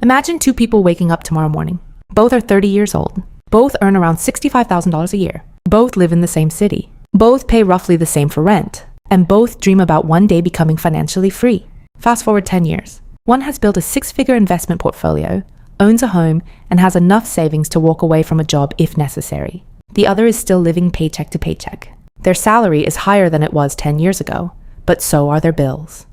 Imagine two people waking up tomorrow morning. Both are 30 years old. Both earn around $65,000 a year. Both live in the same city. Both pay roughly the same for rent. And both dream about one day becoming financially free. Fast forward 10 years. One has built a six-figure investment portfolio, owns a home, and has enough savings to walk away from a job if necessary. The other is still living paycheck to paycheck. Their salary is higher than it was 10 years ago, but so are their bills.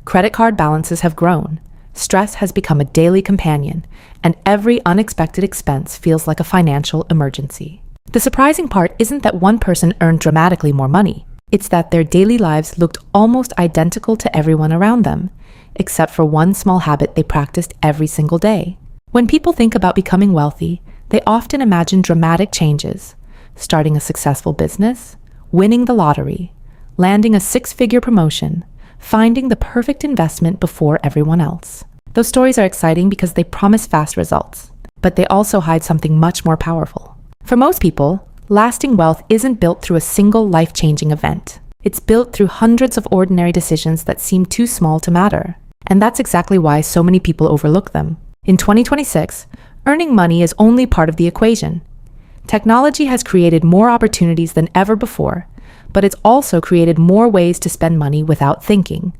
Credit card balances have grown. Stress has become a daily companion, and every unexpected expense feels like a financial emergency. The surprising part isn't that one person earned dramatically more money. It's that their daily lives looked almost identical to everyone around them, except for one small habit they practiced every single day. When people think about becoming wealthy, they often imagine dramatic changes: starting a successful business, winning the lottery, landing a six-figure promotion, finding the perfect investment before everyone else. Those stories are exciting because they promise fast results, but they also hide something much more powerful. For most people, lasting wealth isn't built through a single life-changing event. It's built through hundreds of ordinary decisions that seem too small to matter. And that's exactly why so many people overlook them. In 2026, earning money is only part of the equation. Technology has created more opportunities than ever before, but it's also created more ways to spend money without thinking.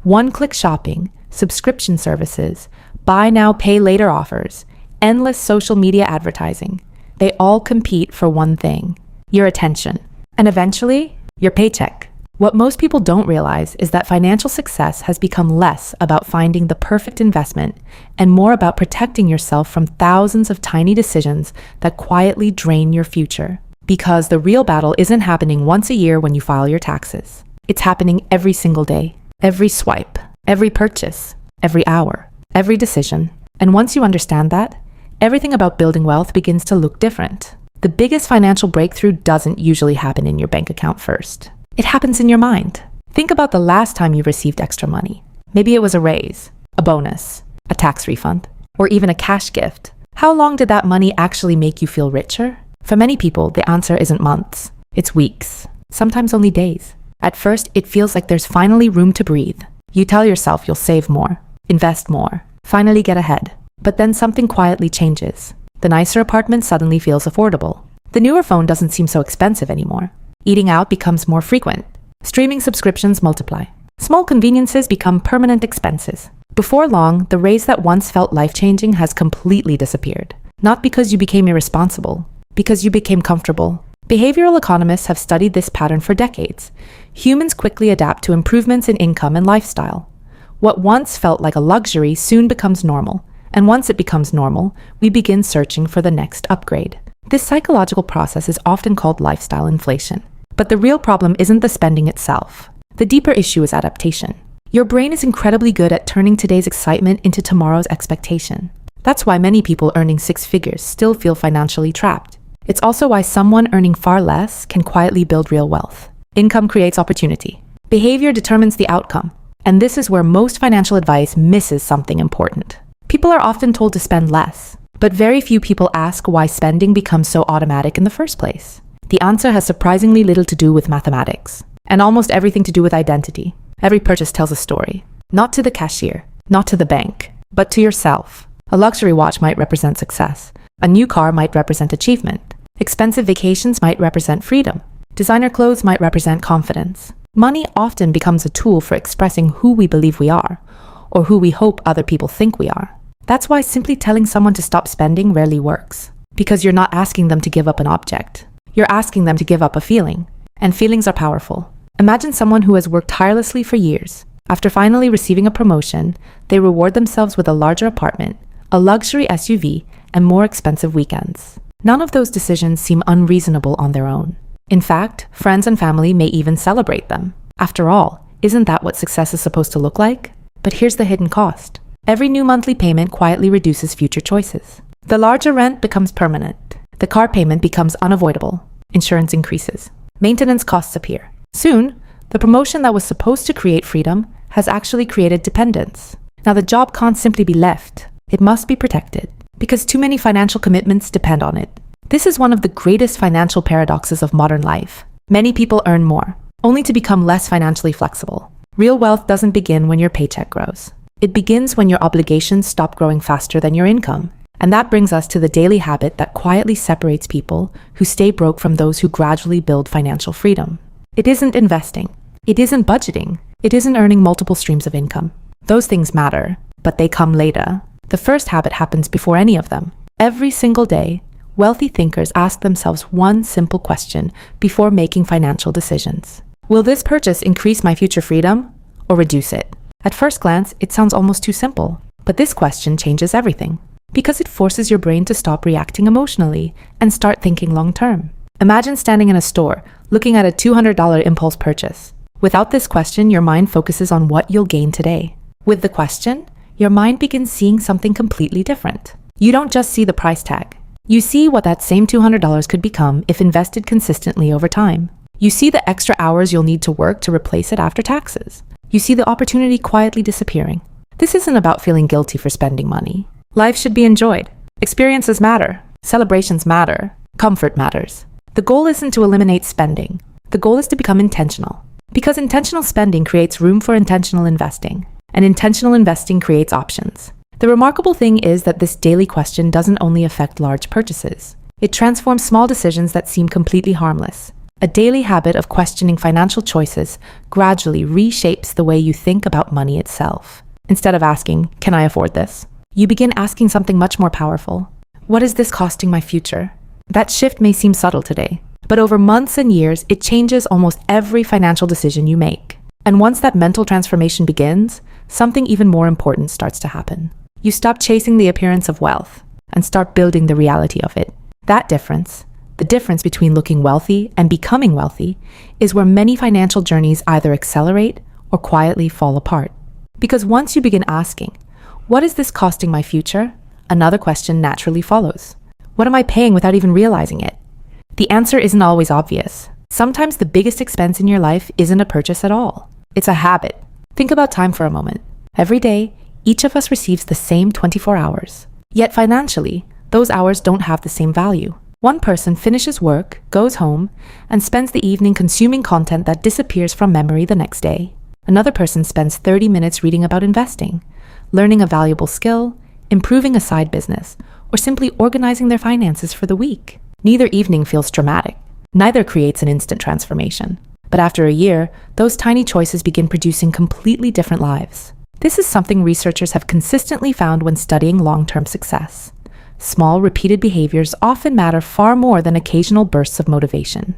One-click shopping, subscription services, buy now, pay later offers, endless social media advertising. They all compete for one thing: your attention. And eventually, your paycheck. What most people don't realize is that financial success has become less about finding the perfect investment and more about protecting yourself from thousands of tiny decisions that quietly drain your future. Because the real battle isn't happening once a year when you file your taxes. It's happening every single day, every swipe, every purchase, every hour, every decision. And once you understand that, everything about building wealth begins to look different. The biggest financial breakthrough doesn't usually happen in your bank account first. It happens in your mind. Think about the last time you received extra money. Maybe it was a raise, a bonus, a tax refund, or even a cash gift. How long did that money actually make you feel richer? For many people, the answer isn't months. It's weeks, sometimes only days. At first, it feels like there's finally room to breathe. You tell yourself you'll save more, invest more, finally get ahead. But then something quietly changes. The nicer apartment suddenly feels affordable. The newer phone doesn't seem so expensive anymore. Eating out becomes more frequent. Streaming subscriptions multiply. Small conveniences become permanent expenses. Before long, the raise that once felt life-changing has completely disappeared. Not because you became irresponsible, because you became comfortable. Behavioral economists have studied this pattern for decades. Humans quickly adapt to improvements in income and lifestyle. What once felt like a luxury soon becomes normal, and once it becomes normal, we begin searching for the next upgrade. This psychological process is often called lifestyle inflation. But the real problem isn't the spending itself. The deeper issue is adaptation. Your brain is incredibly good at turning today's excitement into tomorrow's expectation. That's why many people earning six figures still feel financially trapped. It's also why someone earning far less can quietly build real wealth. Income creates opportunity. Behavior determines the outcome. And this is where most financial advice misses something important. People are often told to spend less, but very few people ask why spending becomes so automatic in the first place. The answer has surprisingly little to do with mathematics, and almost everything to do with identity. Every purchase tells a story. Not to the cashier, not to the bank, but to yourself. A luxury watch might represent success. A new car might represent achievement. Expensive vacations might represent freedom. Designer clothes might represent confidence. Money often becomes a tool for expressing who we believe we are, or who we hope other people think we are. That's why simply telling someone to stop spending rarely works. Because you're not asking them to give up an object. You're asking them to give up a feeling. And feelings are powerful. Imagine someone who has worked tirelessly for years. After finally receiving a promotion, they reward themselves with a larger apartment, a luxury SUV, and more expensive weekends. None of those decisions seem unreasonable on their own. In fact, friends and family may even celebrate them. After all, isn't that what success is supposed to look like? But here's the hidden cost. Every new monthly payment quietly reduces future choices. The larger rent becomes permanent. The car payment becomes unavoidable. Insurance increases. Maintenance costs appear. Soon, the promotion that was supposed to create freedom has actually created dependence. Now, the job can't simply be left. It must be protected, because too many financial commitments depend on it. This is one of the greatest financial paradoxes of modern life. Many people earn more, only to become less financially flexible. Real wealth doesn't begin when your paycheck grows. It begins when your obligations stop growing faster than your income. And that brings us to the daily habit that quietly separates people who stay broke from those who gradually build financial freedom. It isn't investing. It isn't budgeting. It isn't earning multiple streams of income. Those things matter, but they come later. The first habit happens before any of them. Every single day, wealthy thinkers ask themselves one simple question before making financial decisions. Will this purchase increase my future freedom or reduce it? At first glance, it sounds almost too simple, but this question changes everything because it forces your brain to stop reacting emotionally and start thinking long-term. Imagine standing in a store, looking at a $200 impulse purchase. Without this question, your mind focuses on what you'll gain today. With the question, your mind begins seeing something completely different. You don't just see the price tag. You see what that same $200 could become if invested consistently over time. You see the extra hours you'll need to work to replace it after taxes. You see the opportunity quietly disappearing. This isn't about feeling guilty for spending money. Life should be enjoyed. Experiences matter. Celebrations matter. Comfort matters. The goal isn't to eliminate spending. The goal is to become intentional. Because intentional spending creates room for intentional investing. And intentional investing creates options. The remarkable thing is that this daily question doesn't only affect large purchases. It transforms small decisions that seem completely harmless. A daily habit of questioning financial choices gradually reshapes the way you think about money itself. Instead of asking, "Can I afford this?" you begin asking something much more powerful. What is this costing my future? That shift may seem subtle today, but over months and years, it changes almost every financial decision you make. And once that mental transformation begins, something even more important starts to happen. You stop chasing the appearance of wealth and start building the reality of it. That difference, the difference between looking wealthy and becoming wealthy, is where many financial journeys either accelerate or quietly fall apart. Because once you begin asking, "What is this costing my future?" another question naturally follows. What am I paying without even realizing it? The answer isn't always obvious. Sometimes the biggest expense in your life isn't a purchase at all. It's a habit. Think about time for a moment. Every day, each of us receives the same 24 hours. Yet financially, those hours don't have the same value. One person finishes work, goes home, and spends the evening consuming content that disappears from memory the next day. Another person spends 30 minutes reading about investing, learning a valuable skill, improving a side business, or simply organizing their finances for the week. Neither evening feels dramatic. Neither creates an instant transformation. But after a year, those tiny choices begin producing completely different lives. This is something researchers have consistently found when studying long-term success. Small, repeated behaviors often matter far more than occasional bursts of motivation.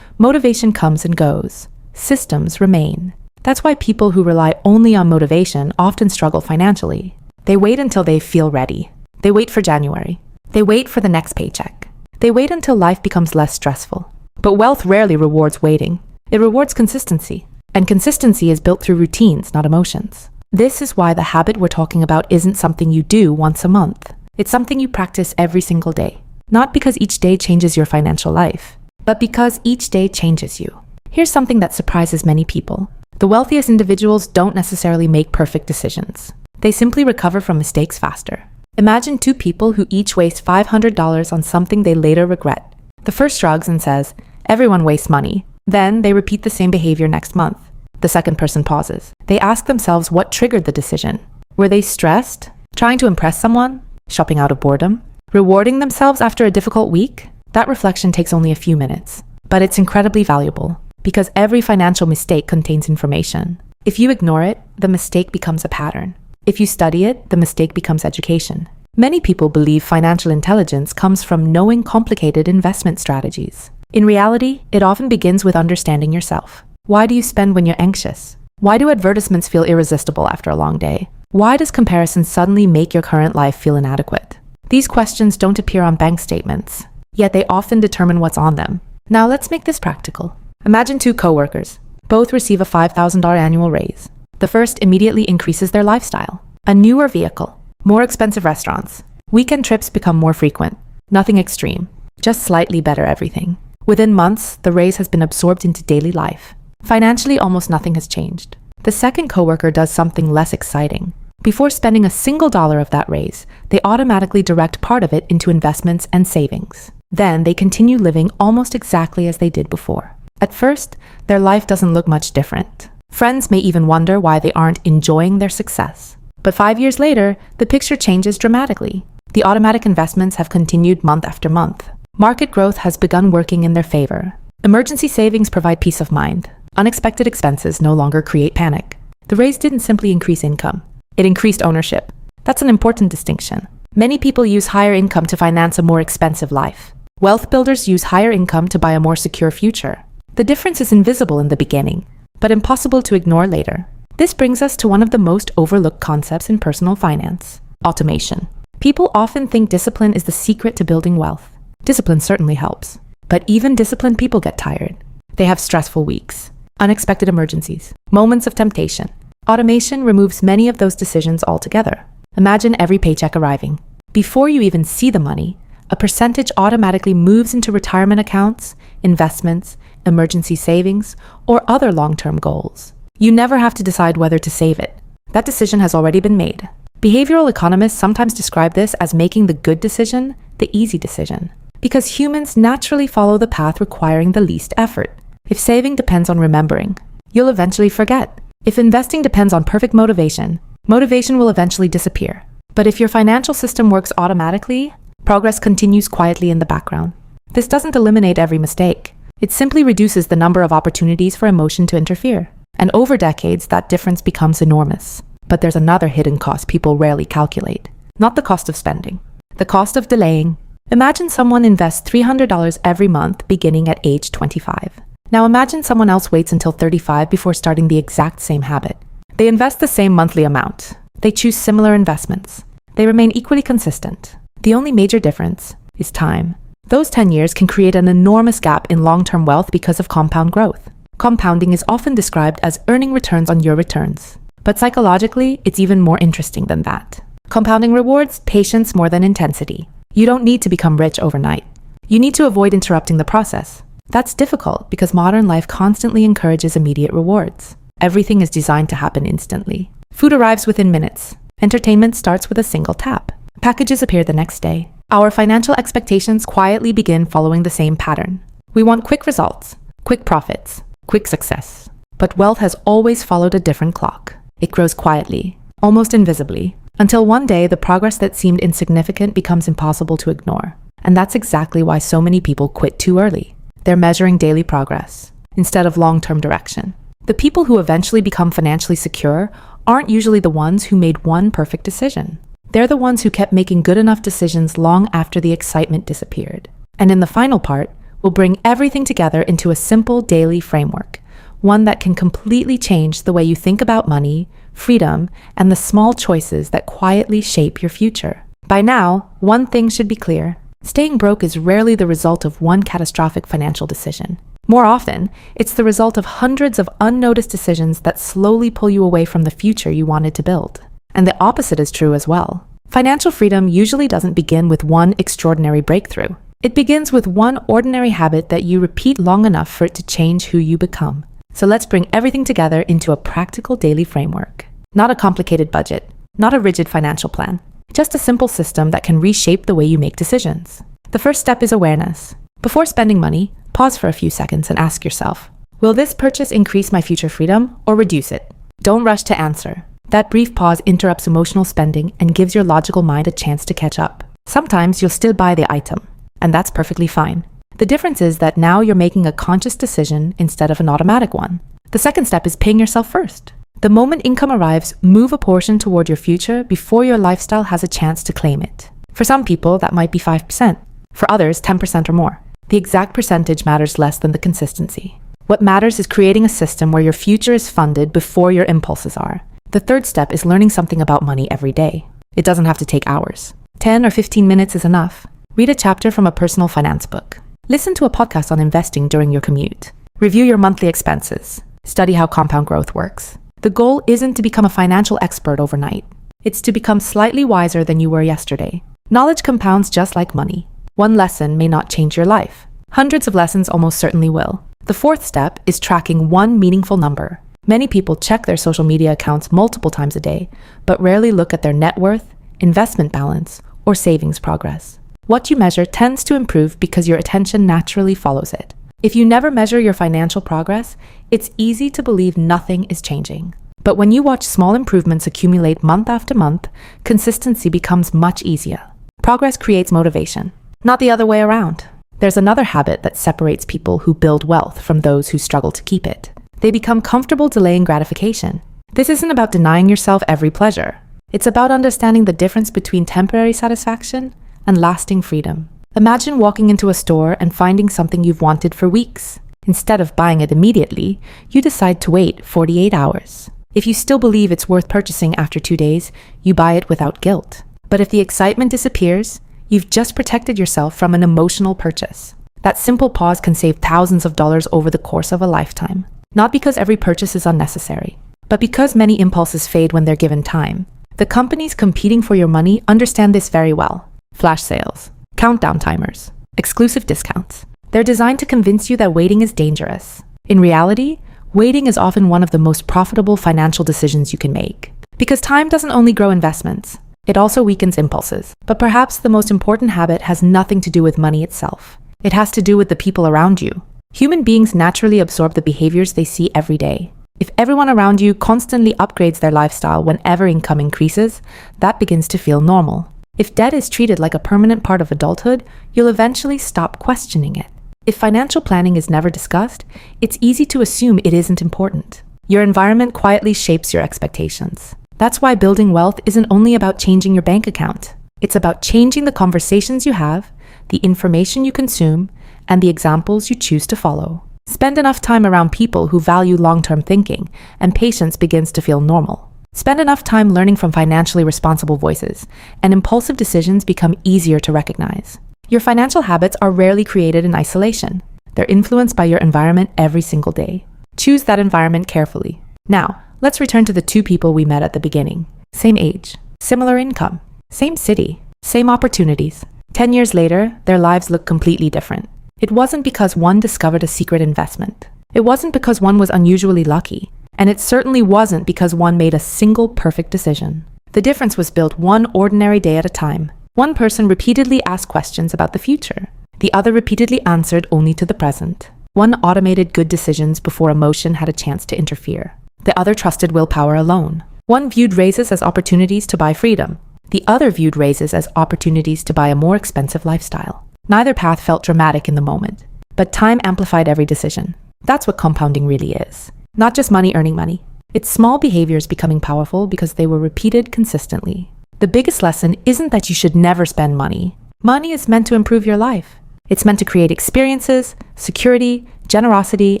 Motivation comes and goes. Systems remain. That's why people who rely only on motivation often struggle financially. They wait until they feel ready. They wait for January. They wait for the next paycheck. They wait until life becomes less stressful. But wealth rarely rewards waiting. It rewards consistency. And consistency is built through routines, not emotions. This is why the habit we're talking about isn't something you do once a month. It's something you practice every single day. Not because each day changes your financial life, but because each day changes you. Here's something that surprises many people. The wealthiest individuals don't necessarily make perfect decisions. They simply recover from mistakes faster. Imagine two people who each waste $500 on something they later regret. The first shrugs and says, "Everyone wastes money." Then they repeat the same behavior next month. The second person pauses. They ask themselves what triggered the decision. Were they stressed? Trying to impress someone? Shopping out of boredom? Rewarding themselves after a difficult week? That reflection takes only a few minutes. But it's incredibly valuable, because every financial mistake contains information. If you ignore it, the mistake becomes a pattern. If you study it, the mistake becomes education. Many people believe financial intelligence comes from knowing complicated investment strategies. In reality, it often begins with understanding yourself. Why do you spend when you're anxious? Why do advertisements feel irresistible after a long day? Why does comparison suddenly make your current life feel inadequate? These questions don't appear on bank statements, yet they often determine what's on them. Now let's make this practical. Imagine two coworkers. Both receive a $5,000 annual raise. The first immediately increases their lifestyle. A newer vehicle, more expensive restaurants. Weekend trips become more frequent. Nothing extreme, just slightly better everything. Within months, the raise has been absorbed into daily life. Financially, almost nothing has changed. The second coworker does something less exciting. Before spending a single dollar of that raise, they automatically direct part of it into investments and savings. Then they continue living almost exactly as they did before. At first, their life doesn't look much different. Friends may even wonder why they aren't enjoying their success. But 5 years later, the picture changes dramatically. The automatic investments have continued month after month. Market growth has begun working in their favor. Emergency savings provide peace of mind. Unexpected expenses no longer create panic. The raise didn't simply increase income. It increased ownership. That's an important distinction. Many people use higher income to finance a more expensive life. Wealth builders use higher income to buy a more secure future. The difference is invisible in the beginning, but impossible to ignore later. This brings us to one of the most overlooked concepts in personal finance: automation. People often think discipline is the secret to building wealth. Discipline certainly helps, but even disciplined people get tired. They have stressful weeks, unexpected emergencies, moments of temptation. Automation removes many of those decisions altogether. Imagine every paycheck arriving. Before you even see the money, a percentage automatically moves into retirement accounts, investments, emergency savings, or other long-term goals. You never have to decide whether to save it. That decision has already been made. Behavioral economists sometimes describe this as making the good decision the easy decision, because humans naturally follow the path requiring the least effort. If saving depends on remembering, you'll eventually forget. If investing depends on perfect motivation, motivation will eventually disappear. But if your financial system works automatically, progress continues quietly in the background. This doesn't eliminate every mistake. It simply reduces the number of opportunities for emotion to interfere. And over decades, that difference becomes enormous. But there's another hidden cost people rarely calculate. Not the cost of spending, the cost of delaying. Imagine someone invests $300 every month beginning at age 25. Now imagine someone else waits until 35 before starting the exact same habit. They invest the same monthly amount. They choose similar investments. They remain equally consistent. The only major difference is time. Those 10 years can create an enormous gap in long-term wealth because of compound growth. Compounding is often described as earning returns on your returns. But psychologically, it's even more interesting than that. Compounding rewards patience more than intensity. You don't need to become rich overnight. You need to avoid interrupting the process. That's difficult because modern life constantly encourages immediate rewards. Everything is designed to happen instantly. Food arrives within minutes. Entertainment starts with a single tap. Packages appear the next day. Our financial expectations quietly begin following the same pattern. We want quick results, quick profits, quick success. But wealth has always followed a different clock. It grows quietly, almost invisibly, until one day the progress that seemed insignificant becomes impossible to ignore. And that's exactly why so many people quit too early. They're measuring daily progress instead of long-term direction. The people who eventually become financially secure aren't usually the ones who made one perfect decision. They're the ones who kept making good enough decisions long after the excitement disappeared. And in the final part, we'll bring everything together into a simple daily framework, one that can completely change the way you think about money, freedom, and the small choices that quietly shape your future. By now, one thing should be clear. Staying broke is rarely the result of one catastrophic financial decision. More often, it's the result of hundreds of unnoticed decisions that slowly pull you away from the future you wanted to build. And the opposite is true as well. Financial freedom usually doesn't begin with one extraordinary breakthrough. It begins with one ordinary habit that you repeat long enough for it to change who you become. So let's bring everything together into a practical daily framework. Not a complicated budget, not a rigid financial plan, just a simple system that can reshape the way you make decisions. The first step is awareness. Before spending money, pause for a few seconds and ask yourself, will this purchase increase my future freedom or reduce it? Don't rush to answer. That brief pause interrupts emotional spending and gives your logical mind a chance to catch up. Sometimes you'll still buy the item, and that's perfectly fine. The difference is that now you're making a conscious decision instead of an automatic one. The second step is paying yourself first. The moment income arrives, move a portion toward your future before your lifestyle has a chance to claim it. For some people, that might be 5%. For others, 10% or more. The exact percentage matters less than the consistency. What matters is creating a system where your future is funded before your impulses are. The third step is learning something about money every day. It doesn't have to take hours. 10 or 15 minutes is enough. Read a chapter from a personal finance book. Listen to a podcast on investing during your commute. Review your monthly expenses. Study how compound growth works. The goal isn't to become a financial expert overnight. It's to become slightly wiser than you were yesterday. Knowledge compounds just like money. One lesson may not change your life. Hundreds of lessons almost certainly will. The fourth step is tracking one meaningful number. Many people check their social media accounts multiple times a day, but rarely look at their net worth, investment balance, or savings progress. What you measure tends to improve because your attention naturally follows it. If you never measure your financial progress, it's easy to believe nothing is changing. But when you watch small improvements accumulate month after month, consistency becomes much easier. Progress creates motivation, not the other way around. There's another habit that separates people who build wealth from those who struggle to keep it. They become comfortable delaying gratification. This isn't about denying yourself every pleasure. It's about understanding the difference between temporary satisfaction and lasting freedom. Imagine walking into a store and finding something you've wanted for weeks. Instead of buying it immediately, you decide to wait 48 hours. If you still believe it's worth purchasing after 2 days, you buy it without guilt. But if the excitement disappears, you've just protected yourself from an emotional purchase. That simple pause can save thousands of dollars over the course of a lifetime. Not because every purchase is unnecessary, but because many impulses fade when they're given time. The companies competing for your money understand this very well. Flash sales, countdown timers, exclusive discounts. They're designed to convince you that waiting is dangerous. In reality, waiting is often one of the most profitable financial decisions you can make. Because time doesn't only grow investments, it also weakens impulses. But perhaps the most important habit has nothing to do with money itself. It has to do with the people around you. Human beings naturally absorb the behaviors they see every day. If everyone around you constantly upgrades their lifestyle whenever income increases, that begins to feel normal. If debt is treated like a permanent part of adulthood, you'll eventually stop questioning it. If financial planning is never discussed, it's easy to assume it isn't important. Your environment quietly shapes your expectations. That's why building wealth isn't only about changing your bank account. It's about changing the conversations you have, the information you consume, and the examples you choose to follow. Spend enough time around people who value long-term thinking, and patience begins to feel normal. Spend enough time learning from financially responsible voices, and impulsive decisions become easier to recognize. Your financial habits are rarely created in isolation. They're influenced by your environment every single day. Choose that environment carefully. Now, let's return to the two people we met at the beginning. Same age, similar income, same city, same opportunities. 10 years later, their lives look completely different. It wasn't because one discovered a secret investment. It wasn't because one was unusually lucky. And it certainly wasn't because one made a single perfect decision. The difference was built one ordinary day at a time. One person repeatedly asked questions about the future. The other repeatedly answered only to the present. One automated good decisions before emotion had a chance to interfere. The other trusted willpower alone. One viewed raises as opportunities to buy freedom. The other viewed raises as opportunities to buy a more expensive lifestyle. Neither path felt dramatic in the moment, but time amplified every decision. That's what compounding really is. Not just money earning money. It's small behaviors becoming powerful because they were repeated consistently. The biggest lesson isn't that you should never spend money. Money is meant to improve your life. It's meant to create experiences, security, generosity,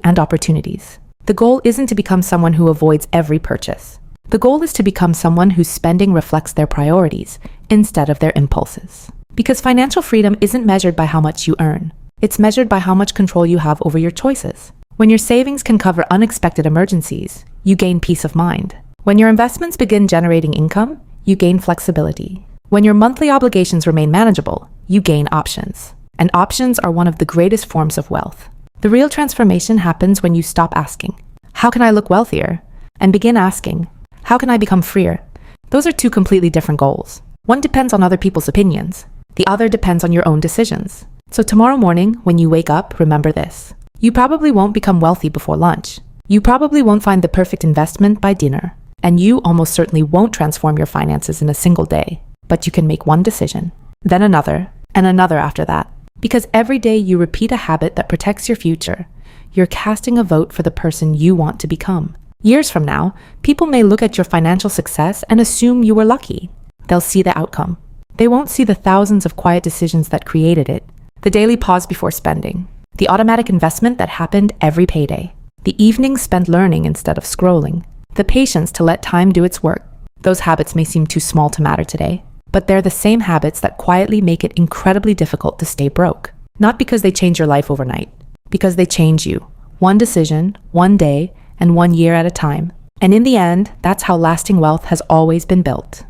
and opportunities. The goal isn't to become someone who avoids every purchase. The goal is to become someone whose spending reflects their priorities instead of their impulses. Because financial freedom isn't measured by how much you earn. It's measured by how much control you have over your choices. When your savings can cover unexpected emergencies, you gain peace of mind. When your investments begin generating income, you gain flexibility. When your monthly obligations remain manageable, you gain options. And options are one of the greatest forms of wealth. The real transformation happens when you stop asking, "How can I look wealthier?" and begin asking, "How can I become freer?" Those are two completely different goals. One depends on other people's opinions. The other depends on your own decisions. So tomorrow morning, when you wake up, remember this. You probably won't become wealthy before lunch. You probably won't find the perfect investment by dinner. And you almost certainly won't transform your finances in a single day. But you can make one decision, then another, and another after that. Because every day you repeat a habit that protects your future, you're casting a vote for the person you want to become. Years from now, people may look at your financial success and assume you were lucky. They'll see the outcome. They won't see the thousands of quiet decisions that created it. The daily pause before spending. The automatic investment that happened every payday. The evenings spent learning instead of scrolling. The patience to let time do its work. Those habits may seem too small to matter today, but they're the same habits that quietly make it incredibly difficult to stay broke. Not because they change your life overnight, because they change you. One decision, one day, and 1 year at a time. And in the end, that's how lasting wealth has always been built.